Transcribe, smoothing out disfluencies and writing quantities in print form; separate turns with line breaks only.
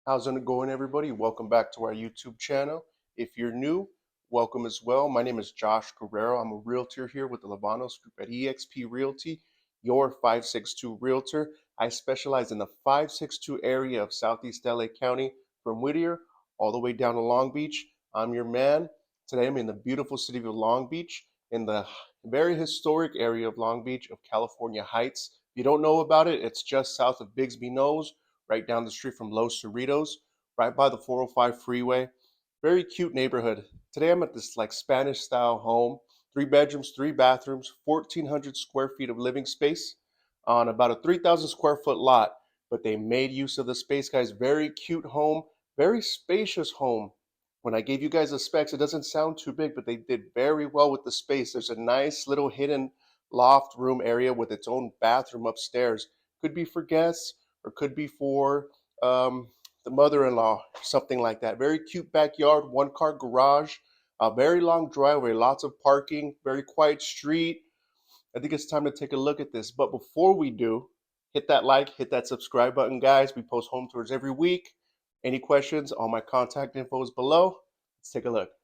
How's it going, everybody? Welcome back to our YouTube channel. If you're new, welcome as well. My name is Josh Guerrero. I'm a realtor here with the Luevanos group at eXp Realty, your 562 realtor. I specialize in the 562 area of Southeast LA County from Whittier all the way down to Long Beach. I'm your man. Today I'm in the beautiful city of Long Beach in the very historic area of Long Beach of California Heights. If you don't know about it, it's just south of Bixby, Knolls, right down the street from Los Cerritos, right by the 405 freeway. Very cute neighborhood. Today I'm at this like Spanish style home, 3 bedrooms, 3 bathrooms, 1,400 square feet of living space on about a 3,000 square foot lot. But they made use of the space, guys. Very cute home, very spacious home. When I gave you guys the specs, it doesn't sound too big, but they did very well with the space. There's a nice little hidden loft room area with its own bathroom upstairs. Could be for guests or could be for um, the mother-in-law, something like that. Very cute backyard, one-car garage, a very long driveway, lots of parking, very quiet street. I think it's time to take a look at this. But before we do, hit that like, hit that subscribe button, guys. We post home tours every week. Any questions? All my contact info is below. Let's take a look.